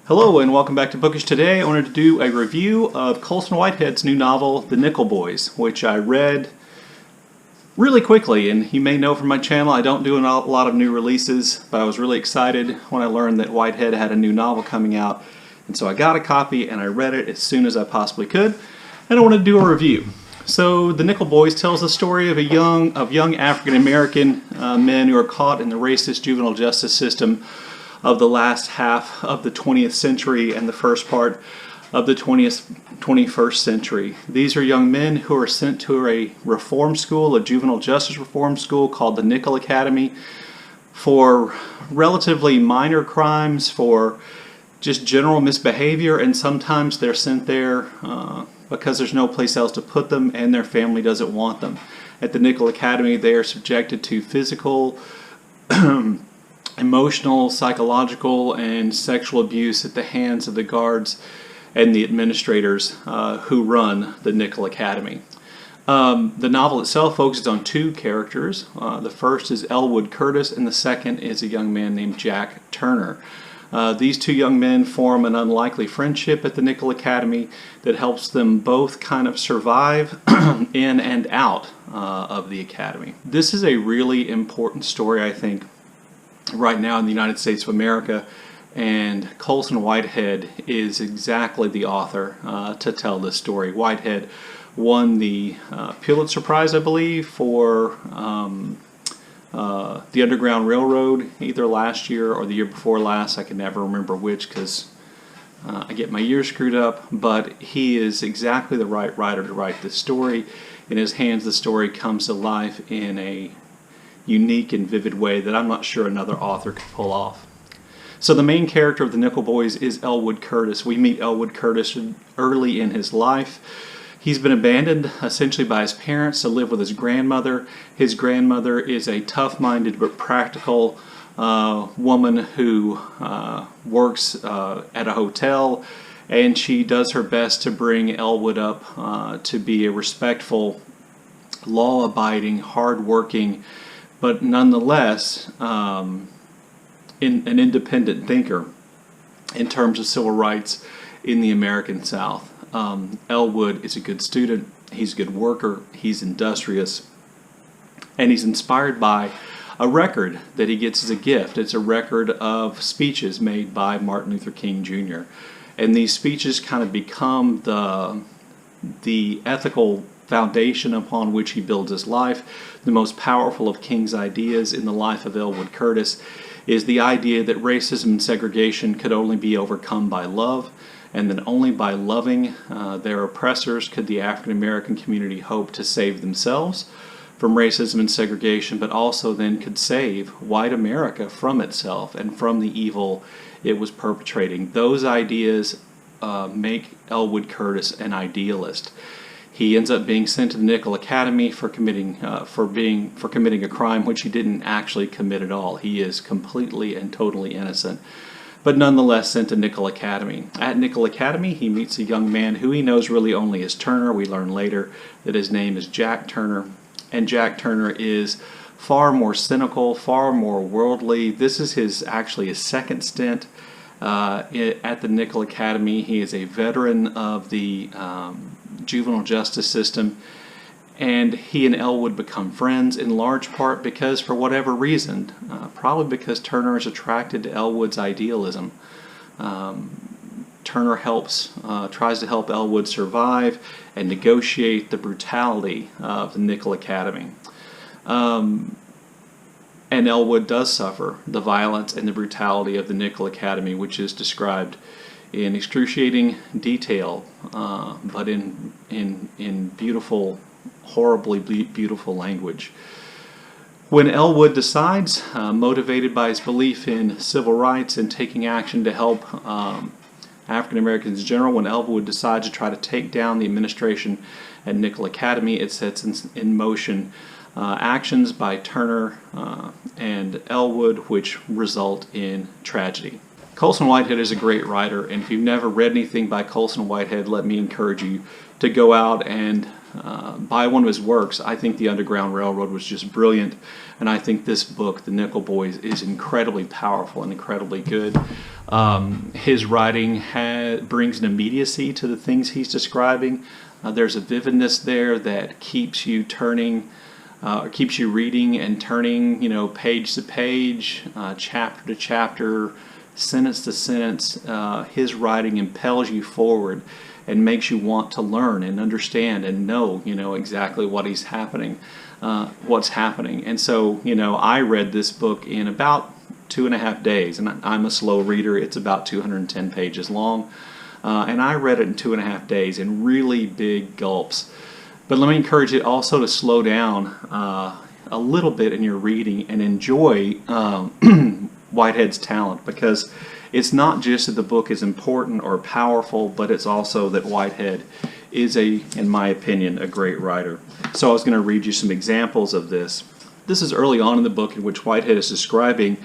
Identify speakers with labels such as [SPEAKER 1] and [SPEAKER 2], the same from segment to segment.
[SPEAKER 1] Hello and welcome back to Bookish Today. I wanted to do a review of Colson Whitehead's new novel, The Nickel Boys, which I read really quickly. And you may know from my channel I don't do a lot of new releases, but I was really excited when I learned that Whitehead had a new novel coming out. And so I got a copy and I read it as soon as I possibly could. And I wanted to do a review. So The Nickel Boys tells the story of young African American men who are caught in the racist juvenile justice system of the last half of the 20th century and the first part of the 21st century. These are young men who are sent to a reform school, a juvenile justice reform school called the Nickel Academy, for relatively minor crimes, for just general misbehavior, and sometimes they're sent there because there's no place else to put them and their family doesn't want them. At the Nickel Academy, they are subjected to physical, emotional, psychological, and sexual abuse at the hands of the guards and the administrators who run the Nickel Academy. The novel itself focuses on two characters. The first is Elwood Curtis, and the second is a young man named Jack Turner. These two young men form an unlikely friendship at the Nickel Academy that helps them both kind of survive in and out of the academy. This is a really important story, I think, right now in the United States of America, and Colson Whitehead is exactly the author to tell this story. Whitehead won the Pulitzer Prize, I believe, for the Underground Railroad either last year or the year before last. I can never remember which because I get my years screwed up, but he is exactly the right writer to write this story. In his hands, the story comes to life in a unique and vivid way that I'm not sure another author could pull off. So the main character of the Nickel Boys is Elwood Curtis. We meet Elwood Curtis early in his life. He's been abandoned essentially by his parents to live with his grandmother. His grandmother is a tough-minded but practical woman who works at a hotel, and she does her best to bring Elwood up to be a respectful, law-abiding, hard-working, but nonetheless an independent thinker in terms of civil rights in the American South. Elwood is a good student, he's a good worker, he's industrious, and he's inspired by a record that he gets as a gift. It's a record of speeches made by Martin Luther King Jr. And these speeches kind of become the ethical foundation upon which he builds his life. The most powerful of King's ideas in the life of Elwood Curtis is the idea that racism and segregation could only be overcome by love, and that only by loving their oppressors could the African American community hope to save themselves from racism and segregation, but also then could save white America from itself and from the evil it was perpetrating. Those ideas make Elwood Curtis an idealist. He ends up being sent to the Nickel Academy for committing a crime which he didn't actually commit at all. He is completely and totally innocent, but nonetheless sent to Nickel Academy. At Nickel Academy, he meets a young man who he knows really only as Turner. We learn later that his name is Jack Turner, and Jack Turner is far more cynical, far more worldly. This is actually his second stint at the Nickel Academy. He is a veteran of the juvenile justice system, and he and Elwood become friends in large part because, for whatever reason, probably because Turner is attracted to Elwood's idealism. Turner tries to help Elwood survive and negotiate the brutality of the Nickel Academy. And Elwood does suffer the violence and the brutality of the Nickel Academy, which is described in excruciating detail, but in beautiful, horribly beautiful language. When Elwood decides, motivated by his belief in civil rights and taking action to help African Americans in general, when Elwood decides to try to take down the administration at Nickel Academy, it sets in motion actions by Turner and Elwood which result in tragedy. Colson Whitehead is a great writer, and if you've never read anything by Colson Whitehead, let me encourage you to go out and buy one of his works. I think The Underground Railroad was just brilliant, and I think this book, The Nickel Boys, is incredibly powerful and incredibly good. His writing brings an immediacy to the things he's describing. There's a vividness there that keeps you turning, keeps you reading and turning, page to page, chapter to chapter, sentence to sentence. His writing impels you forward and makes you want to learn and understand and know, exactly what's happening. And so, I read this book in about 2.5 days, and I'm a slow reader. It's about 210 pages long, and I read it in 2.5 days in really big gulps. But let me encourage you also to slow down a little bit in your reading and enjoy Whitehead's talent, because it's not just that the book is important or powerful, but it's also that Whitehead is, in my opinion, a great writer. So I was going to read you some examples of this. This is early on in the book in which Whitehead is describing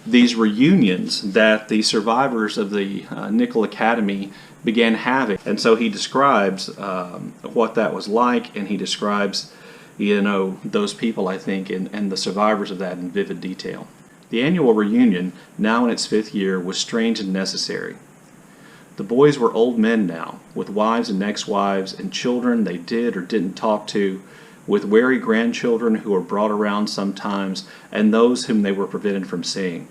[SPEAKER 1] these reunions that the survivors of the Nickel Academy began having. And so he describes what that was like, and he describes, those people, I think, and the survivors of that in vivid detail. The annual reunion, now in its 5th year, was strange and necessary. The boys were old men now, with wives and ex-wives, and children they did or didn't talk to, with wary grandchildren who were brought around sometimes, and those whom they were prevented from seeing.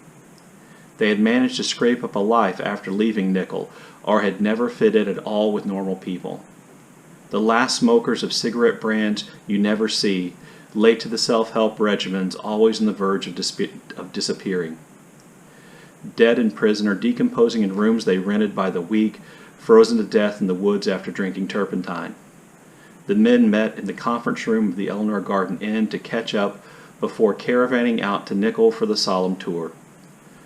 [SPEAKER 1] They had managed to scrape up a life after leaving Nickel, or had never fit in at all with normal people. The last smokers of cigarette brands you never see, late to the self-help regimens, always on the verge of disappearing. Dead in prison or decomposing in rooms they rented by the week, frozen to death in the woods after drinking turpentine. The men met in the conference room of the Eleanor Garden Inn to catch up before caravanning out to Nickel for the solemn tour.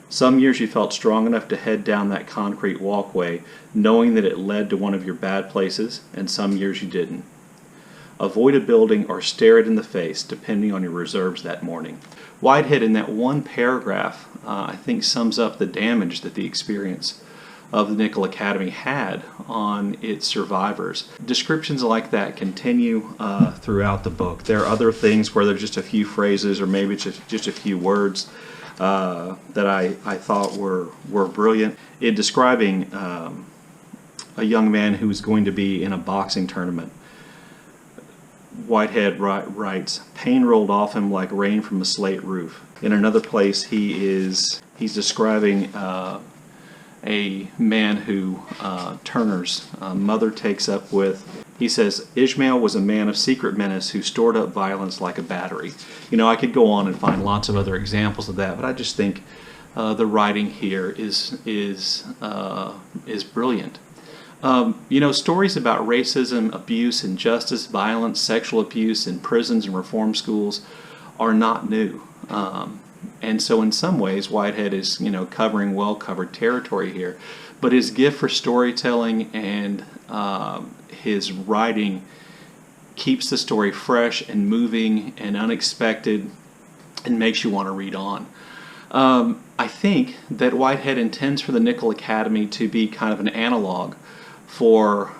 [SPEAKER 1] Some years you felt strong enough to head down that concrete walkway, knowing that it led to one of your bad places, and some years you didn't. Avoid a building or stare it in the face, depending on your reserves that morning. Whitehead, in that one paragraph, I think sums up the damage that the experience of the Nickel Academy had on its survivors. Descriptions like that continue throughout the book. There are other things where there's just a few phrases or maybe just a few words that I thought were brilliant. In describing a young man who was going to be in a boxing tournament, Whitehead writes, "Pain rolled off him like rain from a slate roof." In another place, he's describing a man who Turner's mother takes up with. He says, "Ishmael was a man of secret menace who stored up violence like a battery." I could go on and find lots of other examples of that, but I just think the writing here is brilliant. Stories about racism, abuse, injustice, violence, sexual abuse in prisons and reform schools are not new. And so in some ways, Whitehead is, covering well-covered territory here. But his gift for storytelling and his writing keeps the story fresh and moving and unexpected and makes you want to read on. I think that Whitehead intends for the Nickel Academy to be kind of an analog for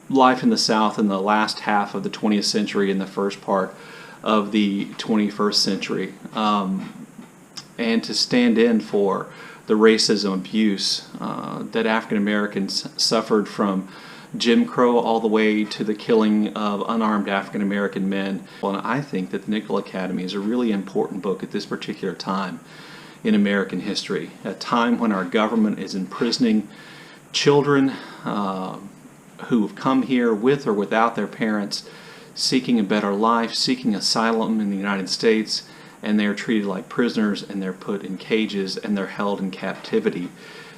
[SPEAKER 1] life in the South in the last half of the 20th century and the first part of the 21st century, and to stand in for the racism, abuse that African Americans suffered from Jim Crow all the way to the killing of unarmed African American men. And I think that the Nickel Academy is a really important book at this particular time in American history, a time when our government is imprisoning children who have come here with or without their parents, seeking a better life, seeking asylum in the United States, and they're treated like prisoners, and they're put in cages, and they're held in captivity.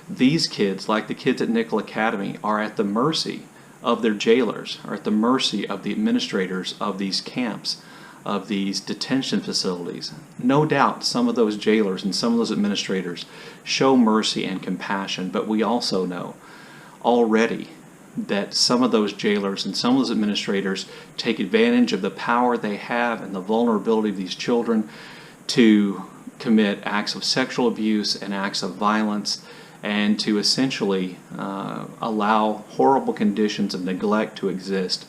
[SPEAKER 1] These kids, like the kids at Nickel Academy, are at the mercy of their jailers, are at the mercy of the administrators of these camps, of these detention facilities. No doubt some of those jailers and some of those administrators show mercy and compassion, but we also know already that some of those jailers and some of those administrators take advantage of the power they have and the vulnerability of these children to commit acts of sexual abuse and acts of violence and to essentially allow horrible conditions of neglect to exist.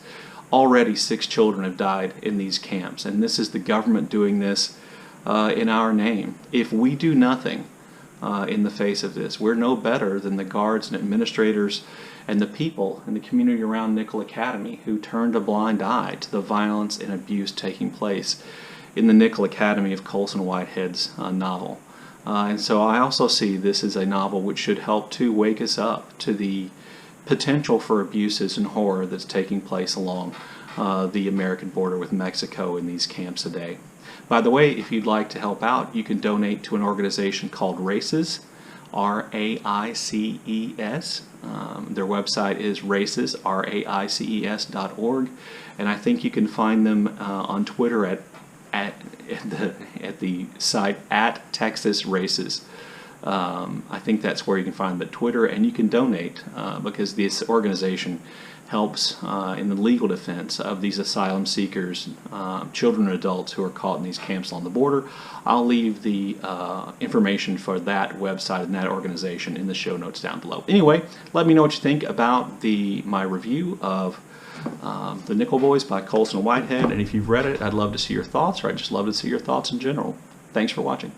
[SPEAKER 1] Already 6 children have died in these camps, and this is the government doing this in our name. If we do nothing in the face of this, we're no better than the guards and administrators and the people in the community around Nickel Academy who turned a blind eye to the violence and abuse taking place in the Nickel Academy of Colson Whitehead's novel. And so I also see this as a novel which should help to wake us up to the potential for abuses and horror that's taking place along the American border with Mexico in these camps today. By the way, if you'd like to help out, you can donate to an organization called RAICES, R-A-I-C-E-S. Their website is RAICES, RAICES.org, and I think you can find them on Twitter at the site at Texas Races. I think that's where you can find them at Twitter, and you can donate because this organization helps in the legal defense of these asylum seekers, children and adults who are caught in these camps along the border. I'll leave the information for that website and that organization in the show notes down below. Anyway, let me know what you think about my review of The Nickel Boys by Colson Whitehead, and if you've read it, I'd love to see your thoughts, or I'd just love to see your thoughts in general. Thanks for watching.